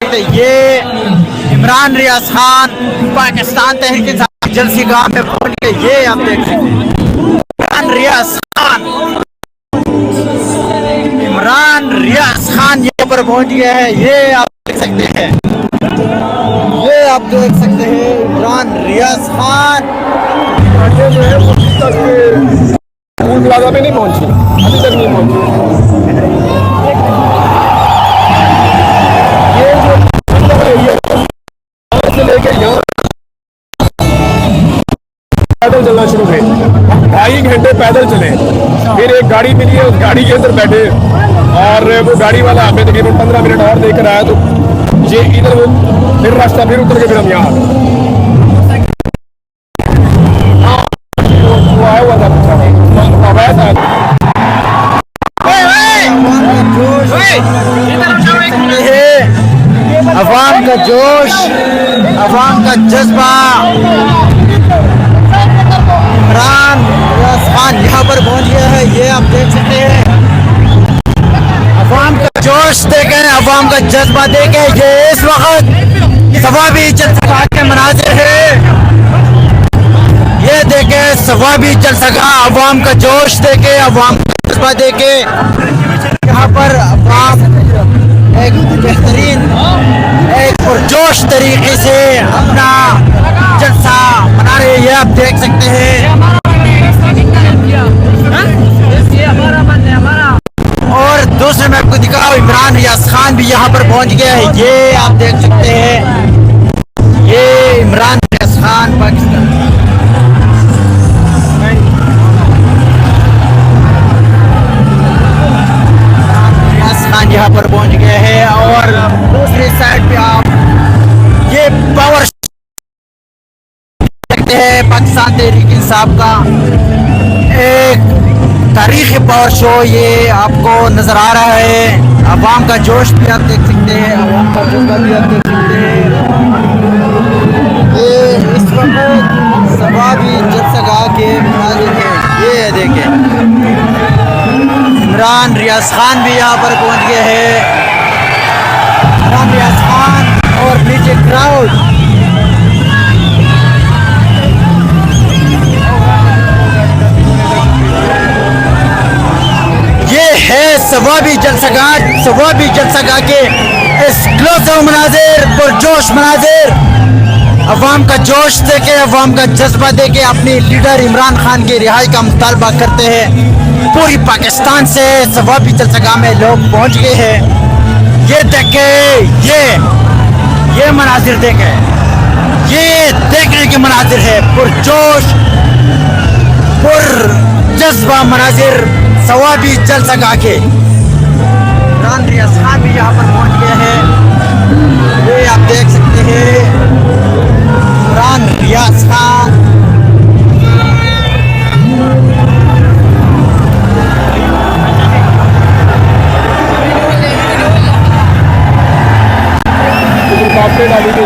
ये इमरान रियाज खान पाकिस्तान तहरीक इंसाफ जलसी गाह में पहुंच गए। ये आप देख सकते हैं इमरान रियाज खान यहाँ पर पहुंच गया है। ये आप देख सकते हैं, ये आप देख सकते हैं इमरान रियाज खान जो है वो अभी तक टूल प्लाजा पे नहीं पहुंची, अभी तक नहीं पहुंची। ये जो से लेके यहाँ पैदल चलना शुरू हुए, 2.5 घंटे पैदल चले, फिर एक गाड़ी मिली है, उस गाड़ी के अंदर बैठे और वो गाड़ी वाला हमें तकरीबन 15 मिनट और देकर आया। तो ये इधर वो फिर रास्ता फिर उतर के फिर हम यहाँ आ गए। आया हुआ था अवाम का जोश, अवाम का जज्बा। इमरान रियाज खान यहाँ पर पहुंच गया है। ये आप देख सकते हैं अवाम का जोश देखें, अवाम का जज्बा देखें। ये इस वक्त सवाबी जलसा के मनाजिर है। ये देखे सवाबी जलसा, अवाम का जोश देखे, अवाम का जज्बा देखे। यहाँ पर अवाम एक बेहतरीन, एक पुरजोश तरीके से अपना जलसा मना रहे हैं। ये आप देख सकते हैं। और दूसरे मैं आपको दिखाऊं, इमरान रियाज खान भी यहाँ पर पहुँच गया है। ये आप देख सकते हैं, ये इमरान रियाज खान पाकिस्तान यहाँ पर पहुंच गए हैं। और दूसरी साइड पे आप ये पावर देखते हैं, पाकिस्तान तहरीक इंसाफ का एक तारीखी पावर शो ये आपको नजर आ रहा है। अवाम का जोश भी आप देख सकते हैं, अवाम का जज्बा भी आप देख सकते हैं। ये इस वक्त सवाबी जलसा के मनाजिर है। ये देखें इमरान रियाज खान भी यहाँ पर पहुँच गए हैं। इमरान रियाज खान और नीचे क्राउड। ये है सवाबी जलसा के एक्सक्लूसिव मनाजिर, पुरजोश मनाजिर। अवाम का जोश देके, अवाम का जज्बा देके अपनी लीडर इमरान खान की रिहाई का मुतालबा करते हैं। पूरी पाकिस्तान से सवाबी जलसा में लोग पहुंच गए हैं। ये देखे, ये मनाजिर देखे, ये देखने के मनाजिर है। पुरजोश, पुर जज्बा मनाजिर सवाबी जलसा के। इमरान रियाज खान भी यहाँ पर पहुंच गए हैं। ये आप देख सकते हैं इमरान रियाज खान। डाली गई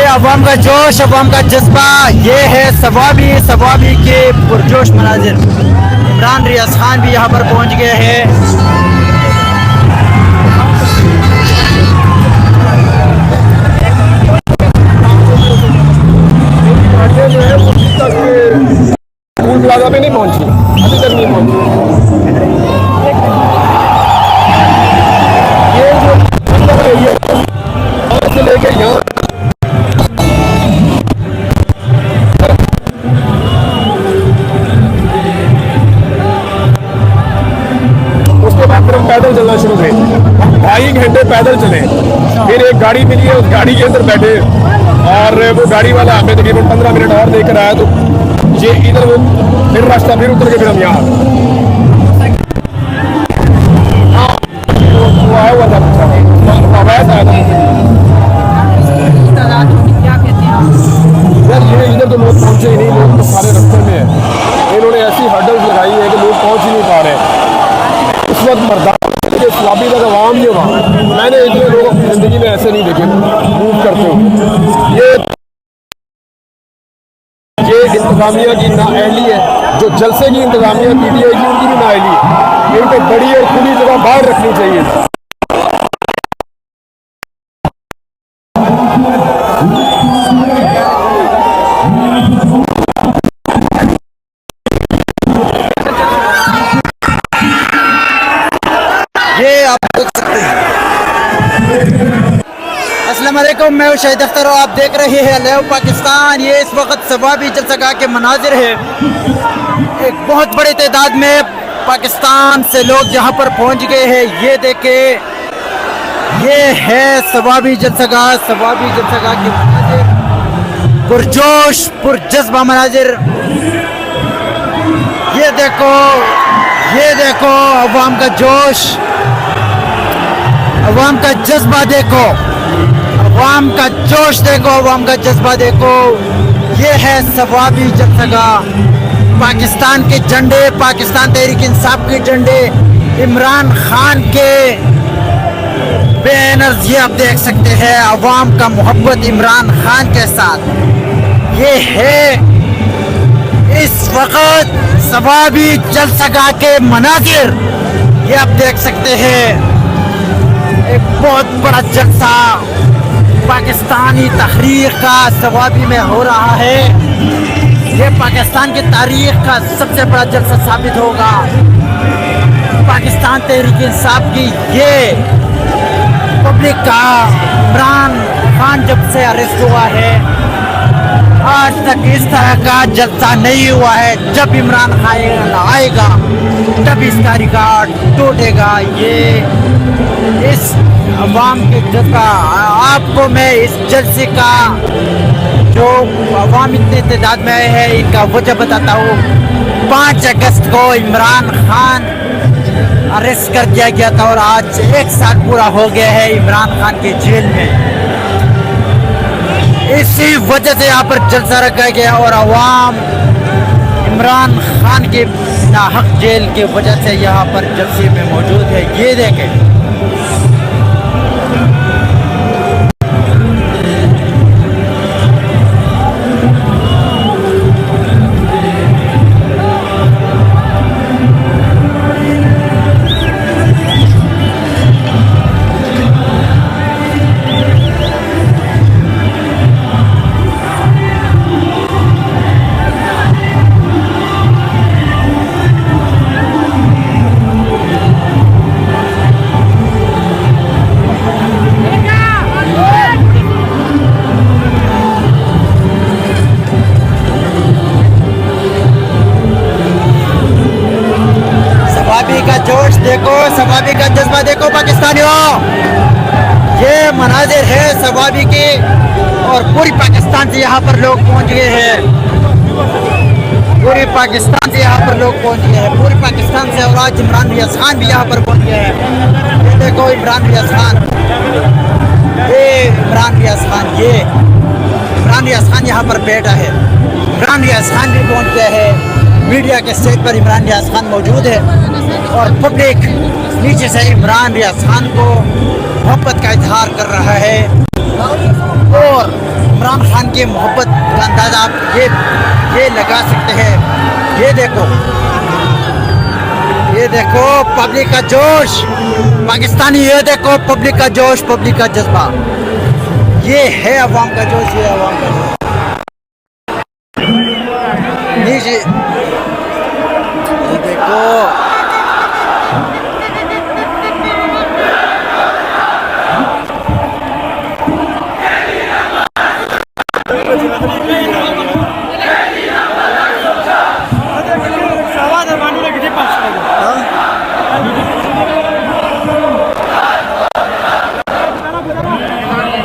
अवाम का जोश, अवाम का जज्बा। ये है सवाबी के पुरजोश मनाजिर। इमरान रियाज खान भी यहाँ पर पहुँच गए हैं। जो है वो अभी तक टूल प्लाजा पे नहीं पहुंची, अभी तक नहीं पहुंची। ये जो से लेके यहाँ पैदल चलना शुरू हुए, 2.5 घंटे पैदल चले, चले। फिर एक गाड़ी मिली है, उस गाड़ी के अंदर बैठे और वो गाड़ी वाला हमें तकरीबन 15 मिनट और देकर आया, तो ये इधर वो फिर रास्ता फिर उतर के फिर हम यहाँ वो आया हुआ था, अवैध आया था। यार ये इधर तो लोग पहुंचे ही नहीं, लोग तो सारे रास्ते में है। इन्होंने ऐसी हर्डल्स लगाई है कि लोग पहुंच ही नहीं पा रहे। इस वक्त मर्दान के सलाबी तक आवाम नहीं हुआ, मैंने इतने लोग अपनी जिंदगी में ऐसे नहीं देखे मूव करते हुए। ये इंतजामिया की नाअहली है, जो जलसे की इंतजामिया PTI की उनकी भी नाअहली है। इनको बड़ी और खुली जगह बाहर रखनी चाहिए। ये आप देख सकते हैं। अस्सलाम वालेकुम, मैं हूं शहीद अख्तर और आप देख रहे हैं लाइव पाकिस्तान। ये इस वक्त सवाबी जलसगाह के मनाजिर है। एक बहुत बड़ी तादाद में पाकिस्तान से लोग यहाँ पर पहुँच गए हैं। ये देखे, ये है सवाबी जलसगाह के मनाजिर, पुरजोश पुरजज्बा मनाजिर। ये देखो अवाम का जोश, अवाम का जज्बा देखो, अवाम का जोश देखो, अवाम का जज्बा देखो। ये है सवाबी जलसगाह। पाकिस्तान के झंडे, पाकिस्तान तहरीक इंसाफ के झंडे, इमरान खान के बैनर्स, ये आप देख सकते हैं। अवाम का मोहब्बत इमरान खान के साथ। ये है इस वक्त सवाबी जलसगाह के मनाजिर, ये आप देख सकते हैं। एक बहुत बड़ा जलसा पाकिस्तानी तहरीक का सवाबी में हो रहा है। ये पाकिस्तान की तारीख का सबसे बड़ा जलसा साबित होगा। पाकिस्तान तहरीक इंसाफ की ये पब्लिक का इमरान खान जब से अरेस्ट हुआ है, आज तक इस तरह का जलसा नहीं हुआ है। जब इमरान खान आएगा तब इसका रिकॉर्ड टूटेगा। ये इस अवाम के जज्बा, आपको मैं इस जलसे का जो अवाम इतनी तादाद में है इनका वजह बताता हूँ। 5 अगस्त को इमरान खान अरेस्ट कर दिया गया था और आज 1 साल पूरा हो गया है इमरान खान के जेल में। इसी वजह से यहाँ पर जलसा रखा गया और अवाम इमरान खान के नाहक जेल के वजह से यहाँ पर जलसे में मौजूद है। ये देखें, जोश देखो, सवाबी का जज्बा देखो पाकिस्तानियों। ये मनाजिर है सवाबी के और पूरी पाकिस्तान से यहाँ पर लोग पहुँच गए हैं। पूरी पाकिस्तान से यहाँ पर लोग पहुँच गए हैं, पूरी पाकिस्तान से। और आज इमरान रियाज खान भी यहाँ पर पहुँच गए हैं। ये देखो इमरान रियाज खान, ये इमरान रियाज खान, ये इमरान रियाज खान यहाँ पर बैठा है। इमरान रियाज खान भी पहुँच गए हैं। मीडिया के स्टेज पर इमरान रियाज खान मौजूद है और पब्लिक नीचे से इमरान रियाज खान को मोहब्बत का इजहार कर रहा है। और इमरान खान की मोहब्बत का अंदाजा आप ये लगा सकते हैं। ये देखो पब्लिक का जोश, पाकिस्तानी, ये देखो पब्लिक का जोश, पब्लिक का जज्बा। ये है अवाम का जोश, ये अवाम का जोश। नीचे ये देखो